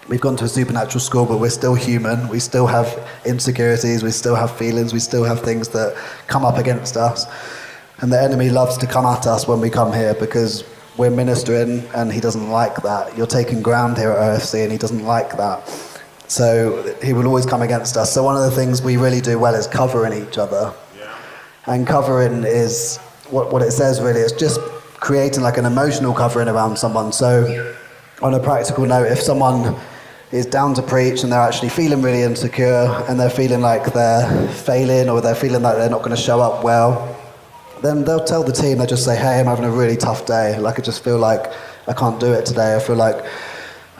we've gone to a supernatural school, but we're still human. We still have insecurities, we still have feelings, we still have things that come up against us. And the enemy loves to come at us when we come here because we're ministering and he doesn't like that. You're taking ground here at OFC and he doesn't like that. So he will always come against us. So one of the things we really do well is covering each other. Yeah. And covering is, what it says really, it's just creating like an emotional covering around someone. So on a practical note, if someone is down to preach and they're actually feeling really insecure and they're feeling like they're failing or they're feeling like they're not going to show up well, then they'll tell the team, they'll just say, hey, I'm having a really tough day. Like, I just feel like I can't do it today. I feel like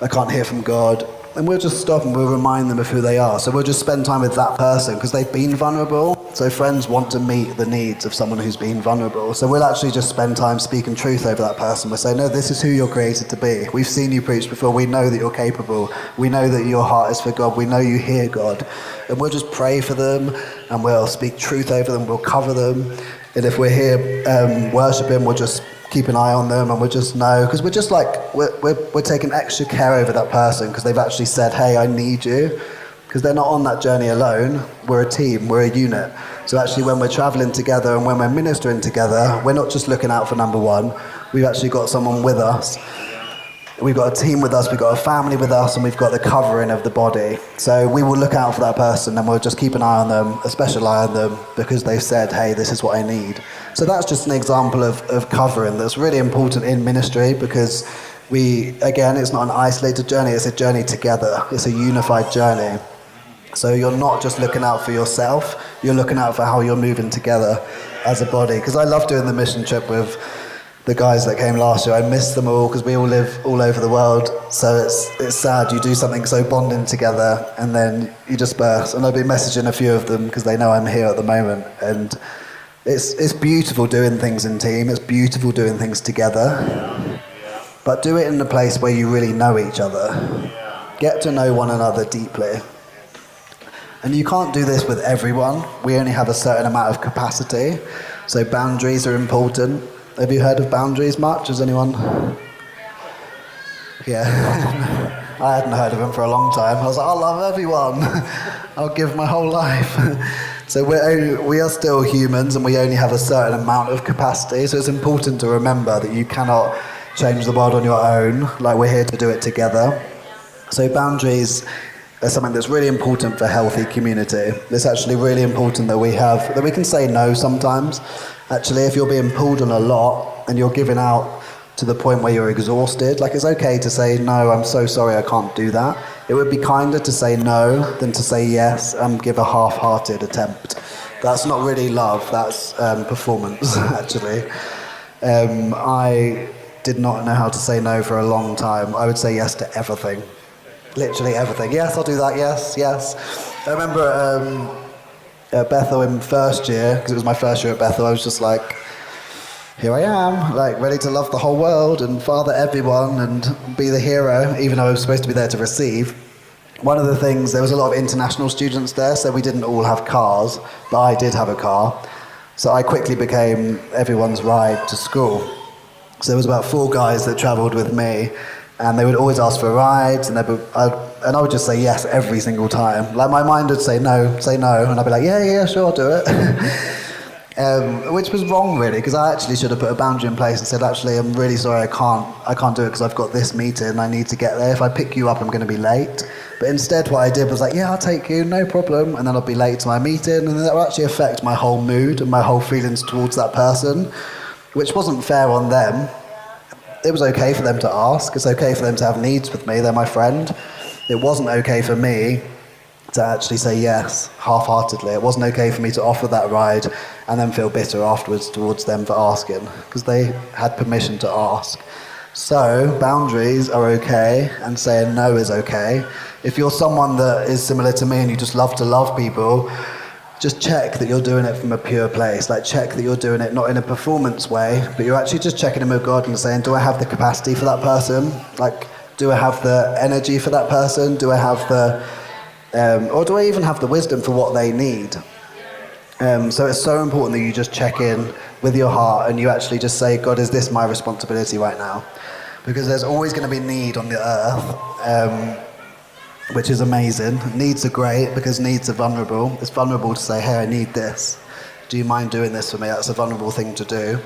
I can't hear from God. And we'll just stop and we'll remind them of who they are. So we'll just spend time with that person because they've been vulnerable. So friends want to meet the needs of someone who's been vulnerable. So we'll actually just spend time speaking truth over that person. We'll say, no, this is who you're created to be. We've seen you preach before. We know that you're capable. We know that your heart is for God. We know you hear God. And we'll just pray for them and we'll speak truth over them. We'll cover them. And if we're here worshiping, we'll just keep an eye on them and we'll just know, because we're just like, we're taking extra care over that person because they've actually said, hey, I need you. Because they're not on that journey alone. We're a team, we're a unit. So actually when we're traveling together and when we're ministering together, we're not just looking out for number one. We've actually got someone with us. We've got a team with us, we've got a family with us, and we've got the covering of the body. So we will look out for that person and we'll just keep an eye on them, a special eye on them, because they've said, hey, this is what I need. So that's just an example of covering that's really important in ministry, because again, it's not an isolated journey, it's a journey together. It's a unified journey. So you're not just looking out for yourself, you're looking out for how you're moving together as a body. Because I love doing the mission trip with the guys that came last year. I miss them all because we all live all over the world. So it's sad, you do something so bonding together and then you disperse. And I've been messaging a few of them because they know I'm here at the moment. And it's beautiful doing things in team, it's beautiful doing things together. But do it in a place where you really know each other. Get to know one another deeply. And you can't do this with everyone. We only have a certain amount of capacity. So boundaries are important. Have you heard of boundaries much? Has anyone? Yeah. I hadn't heard of them for a long time. I was like, I love everyone. I'll give my whole life. So we are still humans and we only have a certain amount of capacity. So it's important to remember that you cannot change the world on your own. Like, we're here to do it together. So boundaries are something that's really important for healthy community. It's actually really important that we can say no sometimes. Actually, if you're being pulled on a lot and you're giving out to the point where you're exhausted, like, it's okay to say, no, I'm so sorry, I can't do that. It would be kinder to say no than to say yes and give a half-hearted attempt. That's not really love, that's performance, actually. I did not know how to say no for a long time. I would say yes to everything. Literally everything. Yes, I'll do that, yes. I remember at Bethel in first year, because it was my first year at Bethel, I was just like, here I am, like, ready to love the whole world and father everyone and be the hero, even though I was supposed to be there to receive. One of the things, there was a lot of international students there, so we didn't all have cars, but I did have a car. So I quickly became everyone's ride to school. So there was about 4 guys that travelled with me, and they would always ask for rides, and I would just say yes every single time. Like, my mind would say no, and I'd be like, yeah, sure, I'll do it. Which was wrong, really, because I actually should have put a boundary in place and said, actually, I'm really sorry, I can't do it because I've got this meeting, I need to get there. If I pick you up, I'm going to be late. But instead, what I did was like, yeah, I'll take you, no problem, and then I'll be late to my meeting, and that will actually affect my whole mood and my whole feelings towards that person, which wasn't fair on them. It was okay for them to ask, it's okay for them to have needs with me, they're my friend. It wasn't okay for me to actually say yes, half-heartedly. It wasn't okay for me to offer that ride and then feel bitter afterwards towards them for asking, because they had permission to ask. So, boundaries are okay, and saying no is okay. If you're someone that is similar to me and you just love to love people, just check that you're doing it from a pure place. Like, check that you're doing it not in a performance way, but you're actually just checking in with God and saying, do I have the capacity for that person? Like, do I have the energy for that person? Do I have or do I even have the wisdom for what they need? So it's so important that you just check in with your heart and you actually just say, God, is this my responsibility right now? Because there's always going to be need on the earth. which is amazing. Needs are great because needs are vulnerable. It's vulnerable to say, hey, I need this. Do you mind doing this for me? That's a vulnerable thing to do.